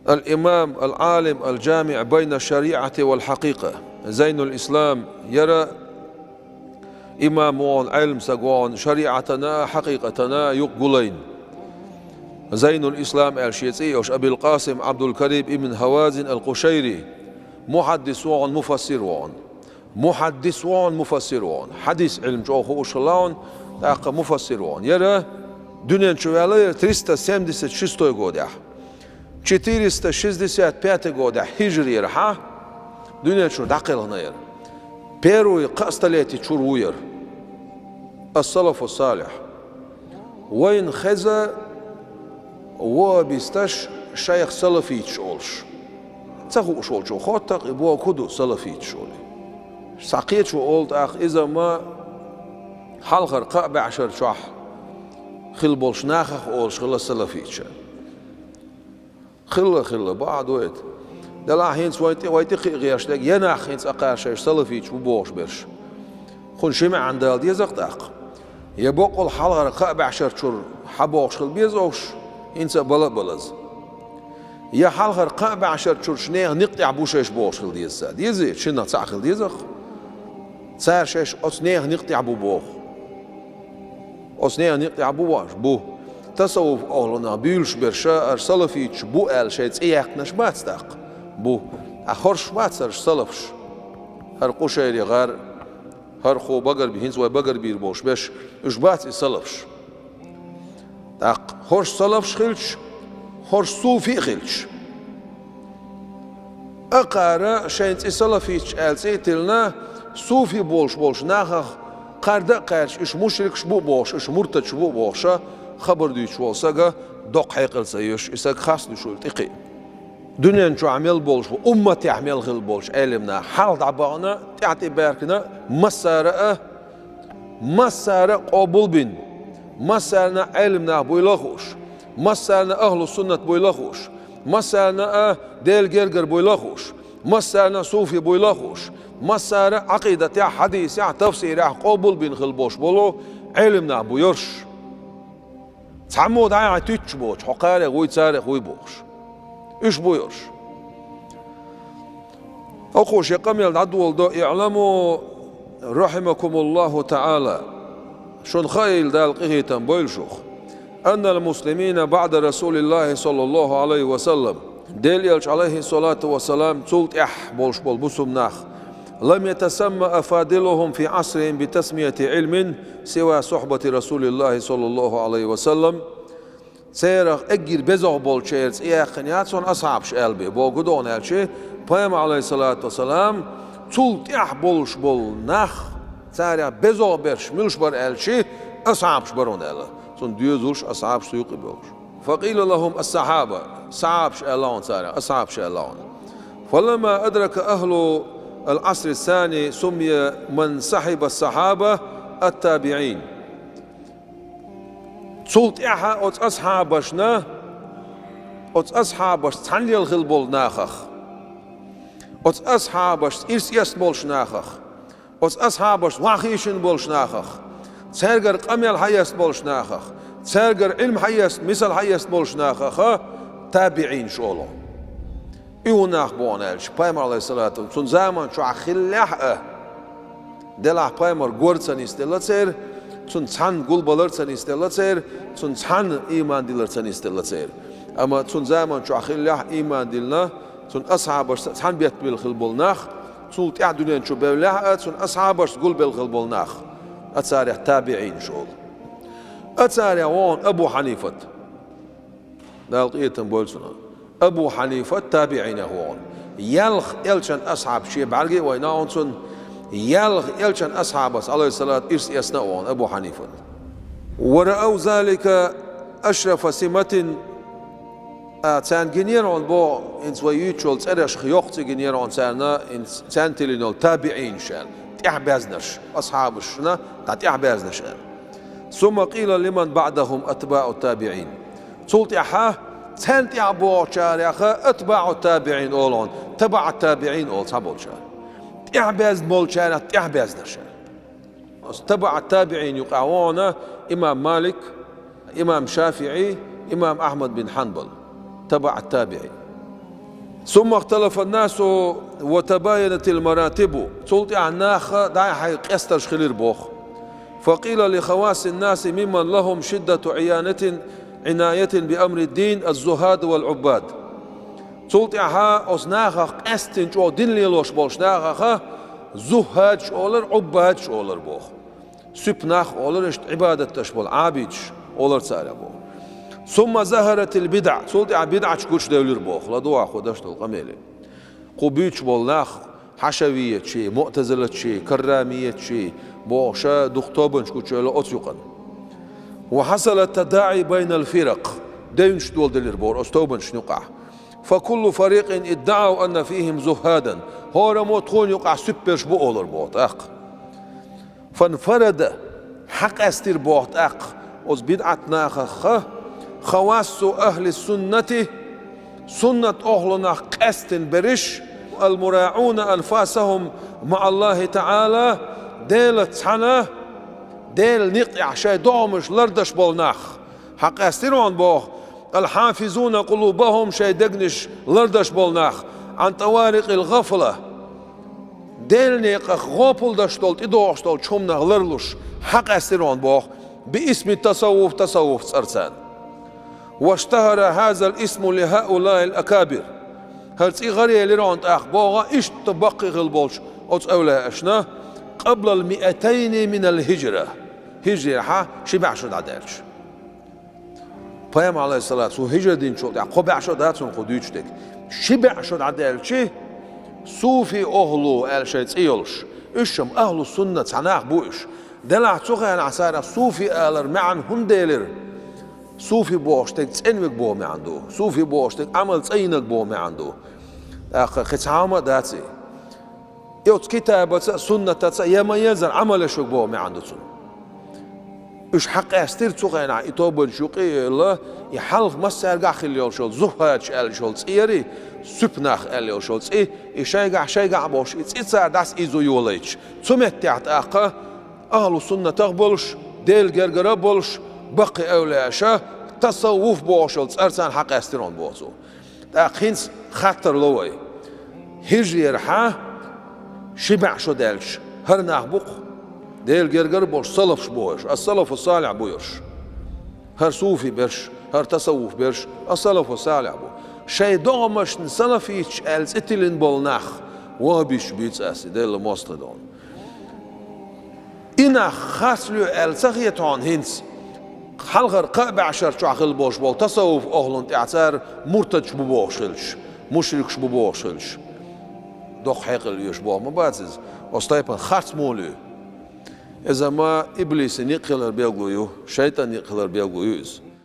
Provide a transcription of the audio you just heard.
الإمام العالم الجامع بين الشريعة والحقيقة زين الإسلام يرى إمام وان علم سقوان شريعتنا حقيقتنا يقبلين. زين الإسلام الشيعي أبي القاسم عبد الكريم ابن هوازن القشيري محدث وان مفسر وان محدث وان مفسر وان حديث علم جوخ وشلون تاق مفسر وان يرى دنيا شوالي 376 годах 465 года хижри раха دنيا شو دقيقنا ير первый قستلاتي شروير السلف الصالح وين خزا وبيستش شيخ سلفيت شولش تاخو شول شو خاطق يبوا كدو سلفيت شولي ساقيت شو قلت اخ اذا ما حلقر قاب 10 شح خل بولش ناخخ اولش خل سلفيت خل بعد وقت دلا هينس ويتي غياش لك يناخ هينس اقاش سلفيت وبوش برش خون شمع عند دي زقداق يبقول حلقر قاب 10 شهور حبوش خل بيزوش إنسا بلز يا حلقر قاب 10 شهور شنيه نقطع بوشش بوش خل ديزا ديزي شنو تاخل ديزخ صار شش أصنيه نقطع بوبوخ أصنيه نقطع بوواش بو تصوف أهلنا بيلش برشا أرسلفيتش بو أل شيء إياك نشبات تاق بو أخرش بات سرش سلفش هر قشيري غار هر خو بقر بهنز وبقر بير بوش بش إشبات سلفش تاق خرش سلفش خلش خرش صوفي خلش أقارا شيء سلفيتش ألسيتلنا صوفي بولش ناخخ قاردا قارش إش مشرك شبو بوش إش مرتد شبو بوشا خبر ديش والساقا دوق حيقل سيوش إساق خاص ديشو التقي دنيا نشو عمل بولش وأمتي عمل غل بولش علمنا حال دعبانا تعطي باركنا مسارة قبول بين مسارنا علمنا بويلخوش مسارنا أهل السنة بويلخوش مسارنا ديل جرجر بويلخوش مسارنا صوفي بويلخوش مسارة عقيدة يا حديث يا تفسير يا قبول بين خلبوش بولو علمنا بويرش تعمود عاي تيتش بوش حقاري غوي تساري غوي بوش إيش بويرش أخوش يقمي العدول دو اعلموا رحمكم الله تعالى شون خيل دال قهيتا بويلشوخ أن المسلمين بعد رسول الله صلى الله عليه وسلم ديل يلش عليه الصلاة والسلام تولت بولش بول بسم ناخ لم يتسمى أفاضلهم في عصرهم بتسمية علم سوى صحبة رسول الله صلى الله عليه وسلم سيرخ أجر بزغ بول شيرز إياخنيات سون أصحاب شالبي بو قدون هالشي بيام عليه الصلاة والسلام تولت بولش بول ناخ سارع بزغ برش ملش بر هالشي أصحاب شبرون هلا سون ديوزوش أصحاب سيوق بولش فقيل لهم الصحابة صحاب شالون سارع أصحاب شالون فلما أدرك أهل العصر الثاني سمي من صحب الصحابة التابعين صلت إحا أت أصحابشنا أت أصحابش تنلي الغلبول ناخخ أت أصحابش إرس يسبولش ناخخ أت أصحابش واخيشن بولش ناخخ تسرقر قميل حياس بولش ناخخ تسرقر علم حياس مثل حياس بولش ناخخ تابعين شولو إيوناخ بونالش بايمر عليه الصلاة والسلام زمان شو عخلّه دلّه بايمر غورتسن استلاتير سون تان قول بالرتسن استلاتير سون تان إيمان دلرتسن استلاتير أما سون زمان شو عخلّه إيمان دلنا سون أصحابش تان بيت بالخلبولناخ سون تعدونين شو بيولاه سون أصحابش قول بالخلبولناخ أتسارع تابعين شغل أتسارع وان أبو حنيفة دالقيتن بولسنا أبو حنيفة تابعين هون يلخ يلشن أصحاب شيء بعرقي ويناونسون يلخ يلشن أصحاب عليه الصلاة إرس يسنعون أبو حنيفة ورأوا ذلك أشرف سمة تان جنيرون بو إنس ويوتشول ترش خيوخت جنيرون تانا تان تلينول تابعين شان تحبازنش أصحاب الشنا تحبازنش ثم قيل لمن بعدهم أتباع التابعين صلت أحاه تنت يعبو شارع أتباع التابعين أولون تبع التابعين أول تبع شارع تحباز مول شارع تحباز نشان تبع التابعين يقعون إمام مالك إمام شافعي إمام أحمد بن حنبل تبع التابعين ثم اختلف الناس وتباينت المراتب تلت عناخ داي حيق استرش خلير بوخ فقيل لخواص الناس ممن لهم شدة عناية بأمر الدين الزهاد والعباد تلت ها أصناخ استن جو دين ليلوش بوش ناخ زهاد شولر عباد شولر بوخ سبناخ أولر عبادة تشبول عابد أولر سارة بوخ ثم ظهرت البدع تلت بدعة شكوش دولر بوخ لدوا خدشت القميلة قبيتش بولناخ حشوية شيء معتزلة شيء كرامية شيء بوشا دختوبن شكوش لأطيقن وحصل التداعي بين الفرق دينش دول دلير بور أستوبن شنقع فكل فريق ادعوا أن فيهم زهادا هورا موتخون يقع سبرش بؤولر بوت أق فانفرد حق استير بوت أق وز بدعتنا خواص أهل السنة سنة أهلنا قستن برش المراعون أنفاسهم مع الله تعالى ديل تحنا ديل نقع شيء دومش لردش بولناخ حق استيرون بوخ الحافظون قلوبهم شيء دقنش لردش بولناخ عن طوارق الغفلة ديل نيقخ غوبل دشتولت إدوشتولت شمنا لرلوش حق استيرون بوخ باسم التصوف تصوف سرسان واشتهر هذا الاسم لهؤلاء الأكابر هل تغري لرون أخبوغا إيش تبقي البولش أولا أشنا قبل 200 من الهجرة هجرة شبع شد عدالش Peygamber aleyhissalatu hicret din çok ya kobe şod atın kodüçtek şibe şod adalçı sufi ohlu el şeyt iyolş işim ahlu sünnet sanah bu iş dela çok yani asara sufi eler ma'an hundeler sufi boştek tsenvek bo me'andu sufi boştek amal tsaynak bo me'andu خصامة داتي يوت كتابة سنة يما يزن عمل شو بو me'andu إيش حق أستير تقينا إتوبن شوقي الله يحلق مسار قاخل يوشول زهاد شال شول تيري سبناخ ال يوشول إيه شيء باش إتصار داس إزو يوليش سمت تحت أقا أهل السنة تقبلش ديل جرجرة بولش بقي أولاشة تصوف بوشول أرسان حق أستيرون بوزو تأخينس خطر لوي هجري رحا شبع شو دالش هرناخ بق ديل جرجر بوش صلف بوش الصلف الصالح بوش هر صوفي برش هر تصوف برش الصلف الصالح بو شيء دومش صلفيش ألز إتلين بولناخ وابيش بيتس أسي ديل مصطدون إنا خاسلو ألسخيتون هنس خلغر قابع عشر شعخل بوش بول تصوف أهلون تعتار مرتج بوشلش مشركش بوشلش دوخ حيقل يشبو مباتز وستايبن خاص مولو إذا ما إبليس يقلر بيقويو شيطان يقلر بيقويوز